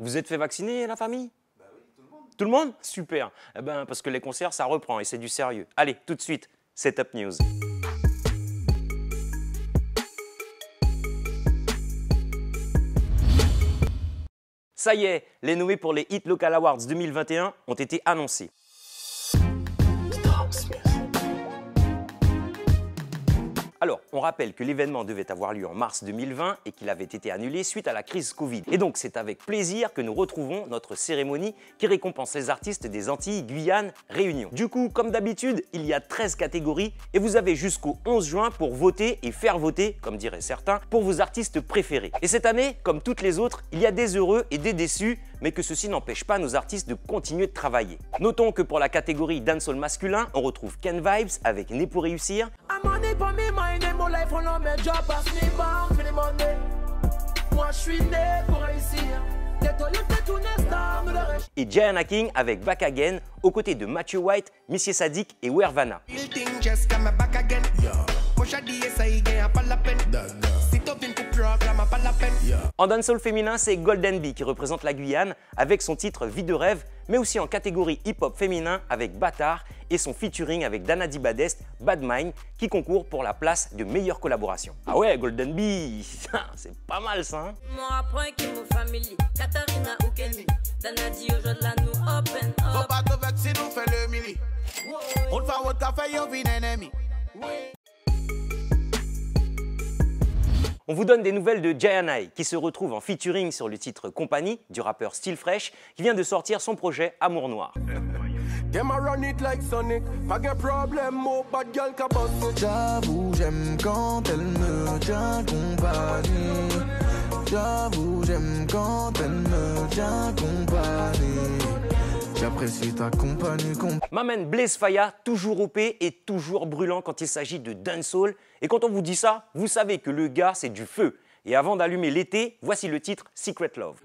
Vous êtes fait vacciner, la famille? Bah oui, tout le monde. Tout le monde? Super. Eh ben, parce que les concerts, ça reprend et c'est du sérieux. Allez, tout de suite, c'est Top News. Ça y est, les nommés pour les Hit Local Awards 2021 ont été annoncés. Alors, on rappelle que l'événement devait avoir lieu en mars 2020 et qu'il avait été annulé suite à la crise Covid. Et donc, c'est avec plaisir que nous retrouvons notre cérémonie qui récompense les artistes des Antilles, Guyane, Réunion. Du coup, comme d'habitude, il y a 13 catégories et vous avez jusqu'au 11 juin pour voter et faire voter, comme diraient certains, pour vos artistes préférés. Et cette année, comme toutes les autres, il y a des heureux et des déçus, mais que ceci n'empêche pas nos artistes de continuer de travailler. Notons que pour la catégorie dancehall masculin, on retrouve Ken Vibes avec Né pour réussir. Et Gianna King avec Back Again, aux côtés de Matthew White, Missy Sadiq et Wervana. En dancehall féminin, c'est Golden Bee qui représente la Guyane avec son titre Vie de rêve, mais aussi en catégorie hip-hop féminin avec Bâtard et son featuring avec Danadi Badest, Bad Mind, qui concourt pour la place de meilleure collaboration. Ah ouais, Golden Bee, c'est pas mal ça, hein? On vous donne des nouvelles de Gianna qui se retrouve en featuring sur le titre Compagnie du rappeur Still Fresh qui vient de sortir son projet Amour Noir. J'avoue, j'aime quand elle me tient compagnie. J'avoue, j'aime quand elle me tient compagnie. J'apprécie ta compagnie. M'amène Blaze Faya, toujours OP et toujours brûlant quand il s'agit de dancehall. Et quand on vous dit ça, vous savez que le gars, c'est du feu. Et avant d'allumer l'été, voici le titre Secret Love.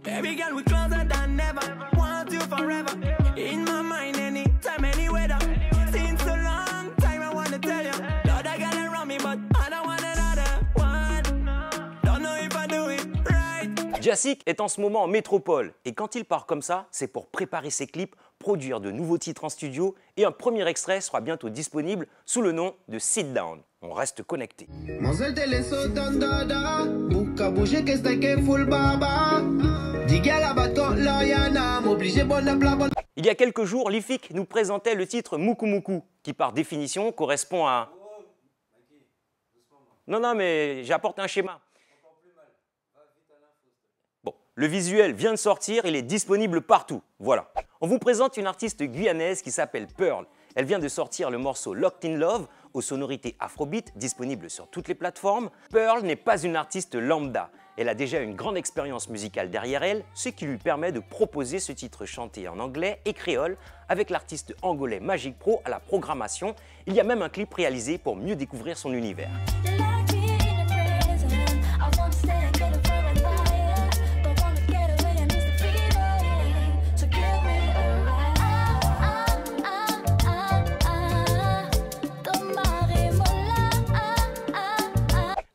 Jassik est en ce moment en métropole et quand il part comme ça, c'est pour préparer ses clips, produire de nouveaux titres en studio et un premier extrait sera bientôt disponible sous le nom de Sit Down. On reste connecté. Il y a quelques jours, Lifik nous présentait le titre Moukou Moukou, qui par définition correspond à... Non, mais j'apporte un schéma. Le visuel vient de sortir, il est disponible partout. Voilà. On vous présente une artiste guyanaise qui s'appelle Pearl. Elle vient de sortir le morceau Locked in Love aux sonorités afrobeat, disponible sur toutes les plateformes. Pearl n'est pas une artiste lambda. Elle a déjà une grande expérience musicale derrière elle, ce qui lui permet de proposer ce titre chanté en anglais et créole avec l'artiste angolais Magic Pro à la programmation. Il y a même un clip réalisé pour mieux découvrir son univers.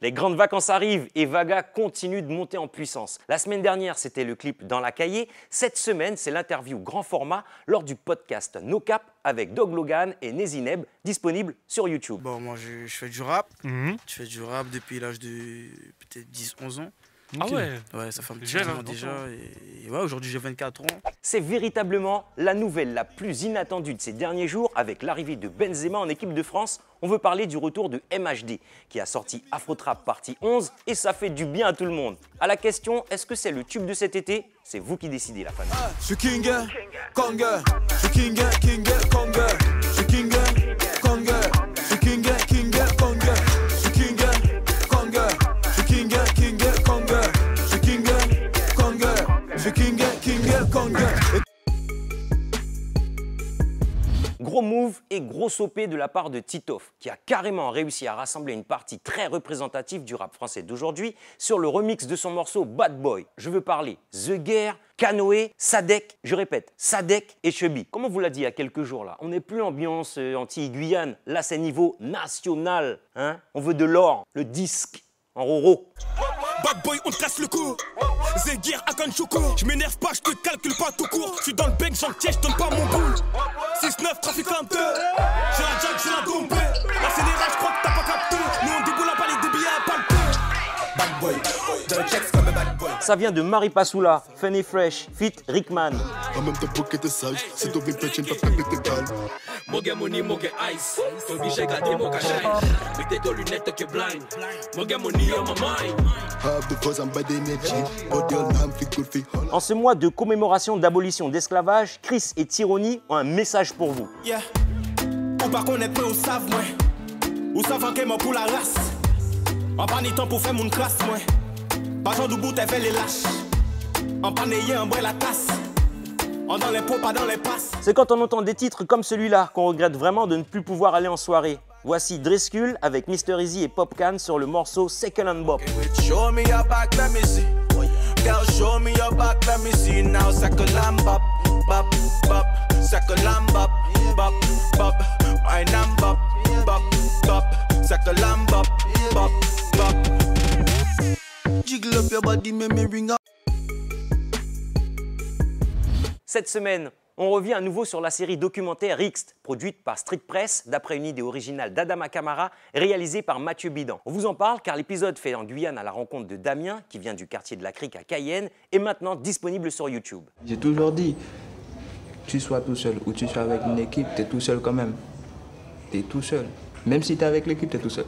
Les grandes vacances arrivent et Vaga continue de monter en puissance. La semaine dernière, c'était le clip Dans la cahier. Cette semaine, c'est l'interview grand format lors du podcast No Cap avec Dog Logan et Nezineb, disponible sur YouTube. Bon, moi, je fais du rap. Je fais du rap depuis l'âge de peut-être 10-11 ans. Ah ouais? Ouais, ça fait un petit moment déjà. Et ouais, aujourd'hui, j'ai 24 ans. C'est véritablement la nouvelle la plus inattendue de ces derniers jours avec l'arrivée de Benzema en équipe de France. On veut parler du retour de MHD qui a sorti Afrotrap partie 11 et ça fait du bien à tout le monde. À la question, est-ce que c'est le tube de cet été? C'est vous qui décidez, la famille. Je suis King, Konga. Je suis King, Konga. Je suis King, Konga. Je suis King, Konga. Je suis King, Konga. Je suis King, Konga. Je suis King, Konga. Je suis King, Konga. Gros move et gros sopé de la part de Titoff, qui a carrément réussi à rassembler une partie très représentative du rap français d'aujourd'hui sur le remix de son morceau Bad Boy. Je veux parler The Guerre, Kanoé, Sadek, je répète, Sadek et Chubby. Comme on vous l'a dit il y a quelques jours là, on n'est plus ambiance anti-Guyane, là c'est niveau national, hein. On veut de l'or, le disque, en roro. Bad Boy, on te casse le cou. Zegir, Akan Choco. Je m'énerve pas, je te calcule pas tout court. Je suis dans le bec, j'encaisse, je donne pas mon boule. 6-9, trafiquant 2. J'ai la jack, j'ai la dompée. La CDR, je crois que t'as pas capté. Nous on déboule à pas les débillets à palper. Bad boy, dans le checks comme un bad boy. Ça vient de Marie Passoula, Funny Fresh, Fit Rickman. En même temps, pocket sage, c'est ton big pitch, t'as pas pété balle. Moga money, moga ice. T'es obligé de garder mon cachet. Mais t'es dans lunettes que blind. Moga money on my mind. Have the cause, I'm bad energy. Body on ham, fit good fit. En ce mois de commémoration d'abolition d'esclavage, Chris et Tyronnie ont un message pour vous. Yeah. Ou pas connaître, on savent, moi. Ou savent que moi pour la race. En pas ni temps pour faire mon classe, moi. Pas genre d'où t'es fait les lâches. En pas n'ayé un bois la tasse. En dans les pots, pas dans les passes. C'est quand on entend des titres comme celui-là qu'on regrette vraiment de ne plus pouvoir aller en soirée. Voici Driscoll avec Mr. Easy et Popcan sur le morceau Second and Bop. Show me your back, let me see. Girl, show me your back, let me see. Now second and bop, bop, bop. Second and bop, bop, bop. Wine and bop, bop, bop. Second and bop, bop, bop. Jiggle up your body, make me ring up. Cette semaine, on revient à nouveau sur la série documentaire Rixt, produite par Street Press, d'après une idée originale d'Adama Camara, réalisée par Mathieu Bidan. On vous en parle car l'épisode fait en Guyane à la rencontre de Damien, qui vient du quartier de la Crique à Cayenne, est maintenant disponible sur YouTube. J'ai toujours dit, tu sois tout seul ou tu sois avec une équipe, tu es tout seul quand même. Tu es tout seul. Même si tu es avec l'équipe, tu es tout seul.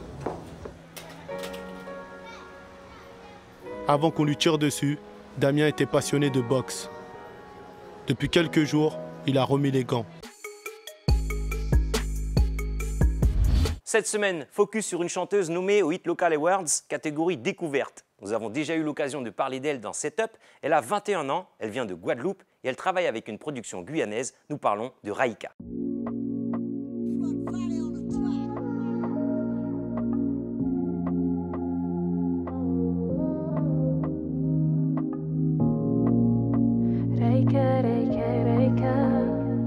Avant qu'on lui tire dessus, Damien était passionné de boxe. Depuis quelques jours, il a remis les gants. Cette semaine, focus sur une chanteuse nommée au Hit Local Awards, catégorie découverte. Nous avons déjà eu l'occasion de parler d'elle dans Setup. Elle a 21 ans, elle vient de Guadeloupe et elle travaille avec une production guyanaise. Nous parlons de Raïka.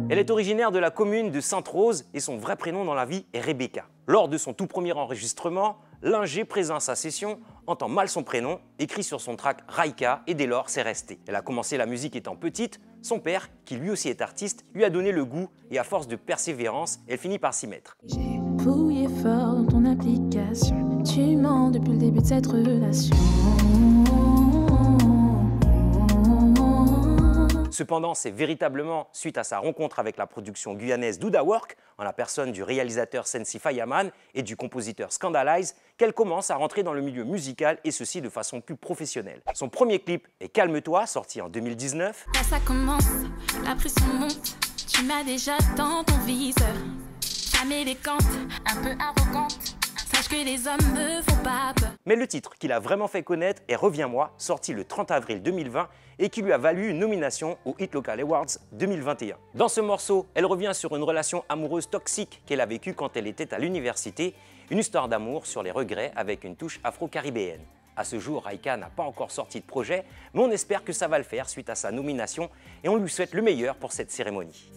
Elle est originaire de la commune de Sainte-Rose et son vrai prénom dans la vie est Rebecca. Lors de son tout premier enregistrement, l'ingé présent à sa session entend mal son prénom, écrit sur son track Raïka et dès lors c'est resté. Elle a commencé la musique étant petite, son père, qui lui aussi est artiste, lui a donné le goût et à force de persévérance, elle finit par s'y mettre. J'ai fouillé fort dans ton application, tu mens depuis le début de cette relation. Cependant, c'est véritablement suite à sa rencontre avec la production guyanaise Douda Work, en la personne du réalisateur Sensi Fayaman et du compositeur Scandalize, qu'elle commence à rentrer dans le milieu musical et ceci de façon plus professionnelle. Son premier clip est Calme-toi, sorti en 2019. Là ça commence, la pression monte, tu m'as déjà dans ton viseur. Femme élégante, un peu arrogante, sache que les hommes me font pas peur. Mais le titre qui l'a vraiment fait connaître est Reviens-moi, sorti le 30 avril 2020 et qui lui a valu une nomination aux Hit Local Awards 2021. Dans ce morceau, elle revient sur une relation amoureuse toxique qu'elle a vécue quand elle était à l'université, une histoire d'amour sur les regrets avec une touche afro-caribéenne. À ce jour, Raïka n'a pas encore sorti de projet, mais on espère que ça va le faire suite à sa nomination et on lui souhaite le meilleur pour cette cérémonie.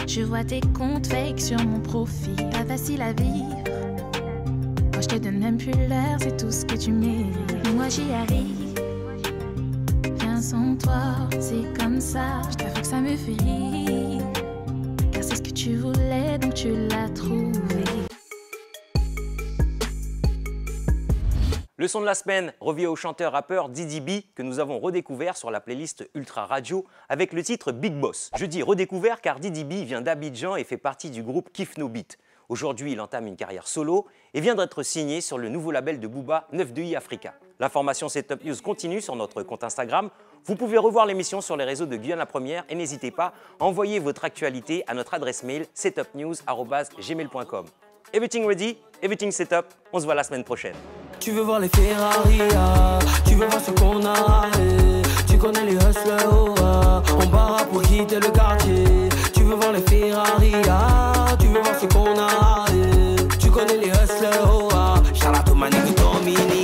Je vois tes comptes fake sur mon profil, pas facile à vivre. Quand je te donne même plus l'heure, c'est tout ce que tu mérites. Moi j'y arrive. Sans toi, c'est comme ça, je t'avoue que ça me fait rire. Car c'est ce que tu voulais, donc tu l'as trouvé. Le son de la semaine revient au chanteur-rappeur Didi B que nous avons redécouvert sur la playlist Ultra Radio avec le titre Big Boss. Je dis redécouvert car Didi B vient d'Abidjan et fait partie du groupe Kif No Beat. Aujourd'hui, il entame une carrière solo et vient d'être signé sur le nouveau label de Booba 9-2i Africa. L'information Setup News continue sur notre compte Instagram. Vous pouvez revoir l'émission sur les réseaux de Guyane la Première et n'hésitez pas à envoyer votre actualité à notre adresse mail setupnews@gmail.com. Everything ready, everything setup. On se voit la semaine prochaine. Tu veux voir les Ferrari, tu veux voir ce qu'on a, tu connais les hustlers, on barra pour quitter le quartier. Tu veux voir les Ferrari, tu veux voir ce qu'on a, tu connais les hustlers, shout out to my nigga Dominique.